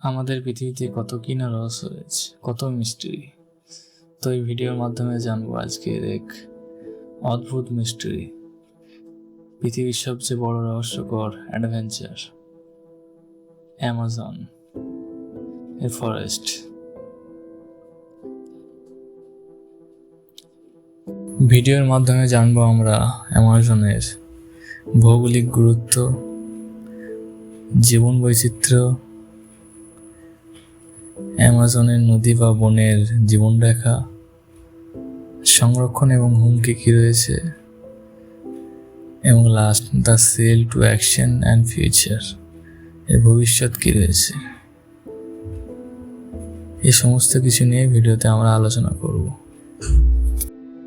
আমাদের পৃথিবীতে কত কি না রহস্য রয়েছে, কত মিস্ট্রি। তো এই ভিডিওর মাধ্যমে জানবো আজকের এক অদ্ভুত মিস্ট্রি, পৃথিবীর সবচেয়ে বড় রহস্যকর অ্যাডভেঞ্চার, অ্যামাজন এর ফরেস্ট। ভিডিওর মাধ্যমে জানবো আমরা অ্যামাজনের ভৌগোলিক গুরুত্ব, জীবন বৈচিত্র্য, অ্যামাজনের নদী বা বনের জীবনরেখা, সংরক্ষণ এবং হুমকি কী রয়েছে, এবং last the sale to action and future, এর ভবিষ্যৎ কী রয়েছে। এই সমস্ত কিছু নিয়ে ভিডিওতে আমরা আলোচনা করব।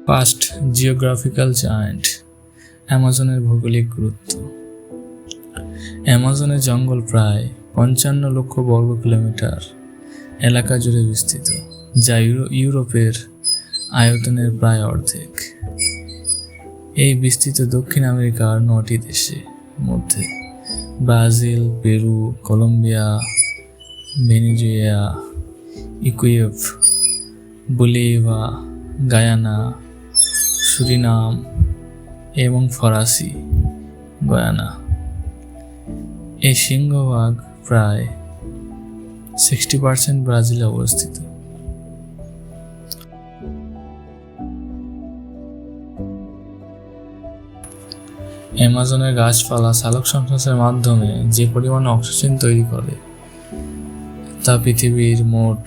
ফার্স্ট, জিওগ্রাফিক্যাল জায়ান্ট, অ্যামাজনের ভৌগোলিক গুরুত্ব। অ্যামাজনের জঙ্গল প্রায় 55 লক্ষ বর্গ কিলোমিটার এলাকা জুড়ে বিস্তৃত, যা ইউরোপের আয়তনের প্রায় অর্ধেক। এই বিস্তৃত দক্ষিণ আমেরিকার 9টি দেশের মধ্যে Brazil, Peru, Colombia, Venezuela, Ecuador, Bolivia, Guyana, Suriname এবং ফরাসি গয়ানা। এই সিংহভাগ প্রায় 60% ব্রাজিলে অবস্থিত। অ্যামাজনের গাছপালা সালোক সংশ্লেষের মাধ্যমে যে পরিমাণ অক্সিজেন তৈরি করে তা পৃথিবীর মোট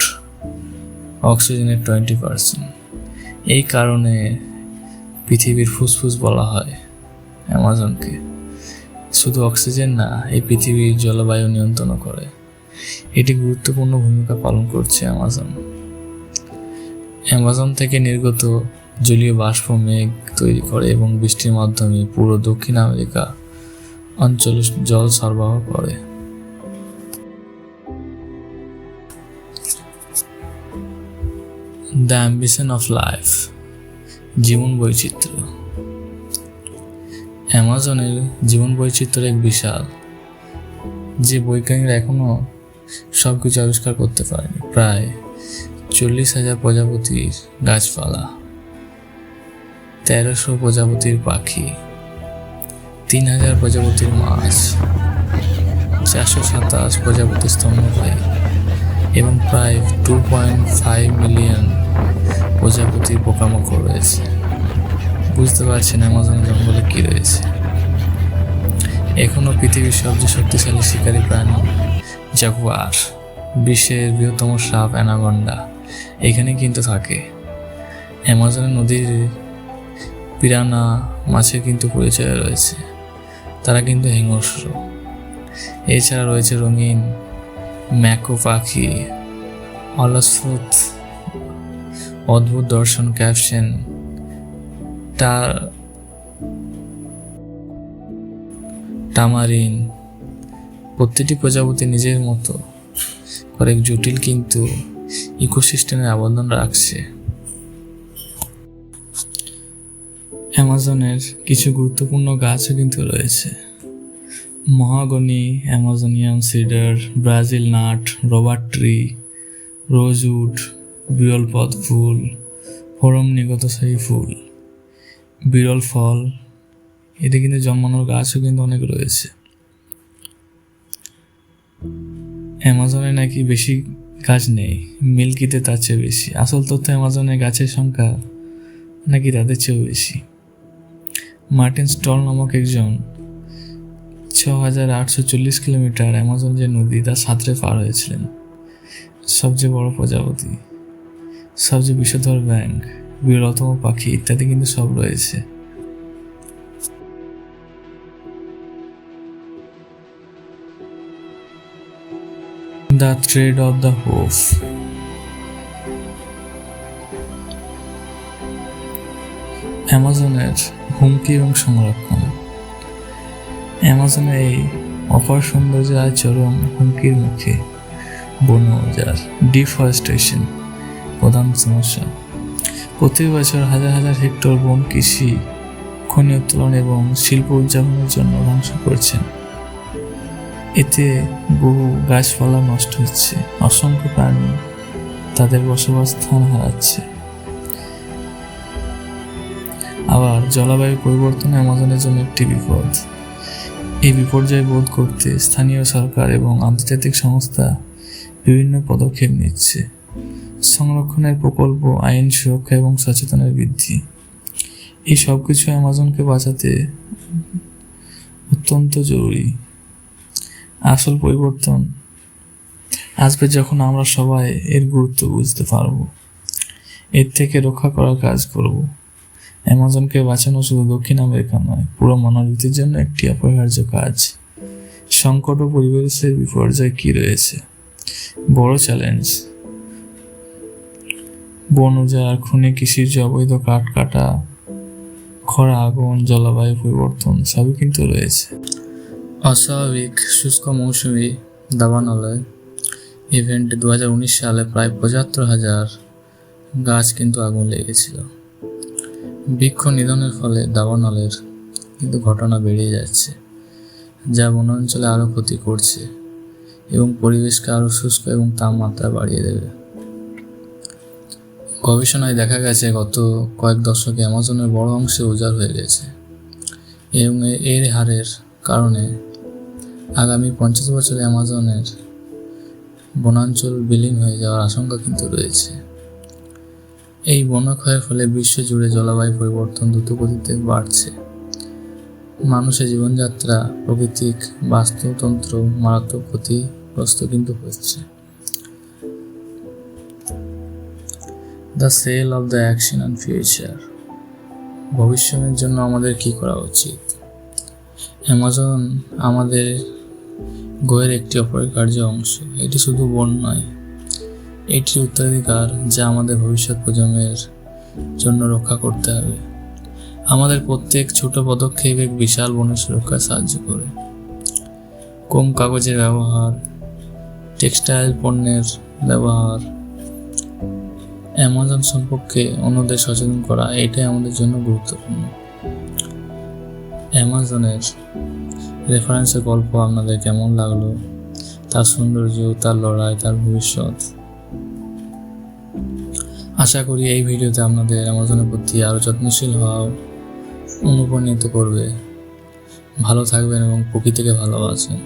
অক্সিজেনের 20%। এই কারণে পৃথিবীর ফুসফুস বলা হয় অ্যামাজনকে। শুধু অক্সিজেন না, এই পৃথিবীর জলবায়ু নিয়ন্ত্রণ করে। এটি গুরুত্বপূর্ণ ভূমিকা পালন করছে অ্যামাজন থেকে নির্গত জলীয় বাষ্প মেঘ তৈরি করে এবং বৃষ্টির মাধ্যমে পুরো দক্ষিণ আমেরিকা অঞ্চলে জল সরবরাহ করে। দ্য অ্যাম্বিশন অফ লাইফ, জীবন বৈচিত্র্য। অ্যামাজনের জীবন বৈচিত্র্য এক বিশাল, যে বৈজ্ঞানিকরা এখনো সবকিছু আবিষ্কার করতে পারেনি। প্রায় 40,000 প্রজাতির গাছপালা, 1300 প্রজাতির পাখি, 3000 প্রজাতির মাছ, 427 প্রজাতির স্তন্যপায়ী এবং প্রায় 2.5 মিলিয়ন প্রজাতির পোকামাকড় রয়েছে। বুঝতে পারছেন অ্যামাজন জঙ্গলে কি রয়েছে। এখনো পৃথিবীর সবচেয়ে শক্তিশালী শিকারী প্রাণী জাগুয়ার, বিশ্বের বৃহত্তম সাপ অ্যানাকন্ডা এখানে কিন্তু থাকে। অ্যামাজনের নদীর পিরানা মাছের কিন্তু পরিচয় রয়েছে, তারা কিন্তু হিংস্র। এছাড়া রয়েছে রঙিন ম্যাকো পাখি, অলস্ফুত অদ্ভুত দর্শন ক্যাপশন, টামারিন। প্রতিটি প্রজাপতি নিজের মতো করে জটিল কিন্তু ইকোসিস্টেমের আবর্তন রাখছে। অ্যামাজনের কিছু গুরুত্বপূর্ণ গাছও কিন্তু রয়েছে। Mahogany, Amazonian cedar, Brazil nut, rubber tree, rosewood, বিরল পদ ফুল, ফরম নিগতশায়ী ফুল, বিরল ফল। এতে কিন্তু জন্মানোর গাছও কিন্তু অনেক রয়েছে। অ্যামাজনে নাকি বেশি গাছ নেই, মিল্কিতে তার চেয়ে বেশি। আসল তথ্য, অ্যামাজনে গাছের সংখ্যা নাকি তাদের চেয়েও বেশি। মার্টিন স্টল নামক একজন 6,840 কিলোমিটার অ্যামাজন যে নদী তার সাঁতরে পার হয়েছিলেন। সবচেয়ে বড় প্রজাপতি, সবচেয়ে বিষধর ব্যাঙ, বিরলতম পাখি ইত্যাদি কিন্তু সব রয়েছে। The thread of the hope, অ্যামাজনের হুমকি এবং সংরক্ষণ। অ্যামাজনের এই অপার সৌন্দর্য আর চরম হুমকির মুখে। বন উজাড়, ডিফরেস্টেশন প্রধান সমস্যা। প্রতি বছর হাজার হাজার হেক্টর বন কৃষি, খনি উত্তোলন এবং শিল্প উদযাপনের জন্য ধ্বংস করছেন। এতে বহু গাছপালা নষ্ট হচ্ছে, অসংখ্য প্রাণী তাদের বসবাস স্থান হারাচ্ছে। আবার জলবায়ু পরিবর্তন অ্যামাজনের জন্য একটি বিপদ। এই বিপর্যয় বোধ করতে স্থানীয় সরকার এবং আন্তর্জাতিক সংস্থা বিভিন্ন পদক্ষেপ নিচ্ছে। সংরক্ষণের প্রকল্প, আইন সুরক্ষা এবং সচেতনের বৃদ্ধি, এই সব কিছু অ্যামাজনকে বাঁচাতে অত্যন্ত জরুরি। আসল পরিবর্তন আসবে যখন আমরা সবাই এর গুরুত্ব বুঝতে পারবো, এর থেকে রক্ষা করার কাজ করব। অ্যামাজনকে বাঁচানো শুধু দক্ষিণ আমেরিকা নয়, পুরো মানবজাতির জন্য একটি অপরিহার্য কাজ। সংকট ও পরিবেশের বিপর্যয় কি রয়েছে? বড় চ্যালেঞ্জ, বন উজাড়, খনি, কৃষিজ অবৈধ কাঠ কাটা, খরা, আগুন, জলবায়ু পরিবর্তন সবই কিন্তু রয়েছে। অস্বাভাবিক শুষ্ক মৌসুমি দাবানলে ইভেন্টে 2019 সালে প্রায় 75,000 গাছ কিন্তু আগুন লেগেছিল। বৃক্ষ নিধনের ফলে দাবানলের কিন্তু ঘটনা বেড়ে যাচ্ছে, যা বনাঞ্চলে আরও ক্ষতি করছে এবং পরিবেশকে আরও শুষ্ক এবং তাপমাত্রা বাড়িয়ে দেবে। গবেষণায় দেখা গেছে গত কয়েক দশকে অ্যামাজনের বড় অংশে উজাড় হয়ে গেছে এবং এর হারের কারণে আগামী 50 বছরে অ্যামাজনের বনাঞ্চল বিলীন হয়ে যাওয়ার আশঙ্কা কিন্তু রয়েছে। এই বনক্ষয়ের ফলে বিশ্বজুড়ে জলবায়ু পরিবর্তন দ্রুতগতিতে বাড়ছে। মানুষের জীবনযাত্রা, প্রাকৃতিক বাস্তুতন্ত্র মারাত্মক ক্ষতিগ্রস্ত কিন্তু হচ্ছে। The sale of the action and future, ভবিষ্যতের জন্য আমাদের কি করা উচিত? অ্যামাজন আমাদের গ্রহের একটি অপরিহার্য অংশ। এটি শুধু বন নয়, এটি উত্তরাধিকার যা আমাদের ভবিষ্যৎ প্রজন্মের জন্য রক্ষা করতে হবে। আমাদের প্রত্যেক ছোট পদক্ষেপ এক বিশাল বনের সুরক্ষায় সাহায্য করে। কম কাগজের ব্যবহার, টেক্সটাইল পণ্যের ব্যবহার, অ্যামাজন সম্পর্কে অন্যদের সচেতন করা, এটাই আমাদের জন্য গুরুত্বপূর্ণ। অ্যামাজনের রেফারেন্সের গল্প আপনাদের কেমন লাগলো? তার সৌন্দর্য, তার লড়াই, তার ভবিষ্যৎ। আশা করি এই ভিডিওতে আপনাদের অ্যামাজনের প্রতি আরও যত্নশীল হওয়া অনুপ্রাণিত করবে। ভালো থাকবেন এবং প্রকৃতিকে ভালোবাসেন।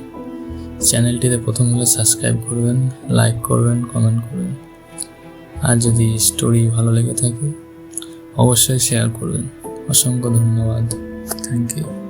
চ্যানেলটিতে প্রথম হলে সাবস্ক্রাইব করবেন, লাইক করবেন, কমেন্ট করবেন। আর যদি স্টোরি ভালো লেগে থাকে অবশ্যই শেয়ার করবেন। অসংখ্য ধন্যবাদ। Thank you.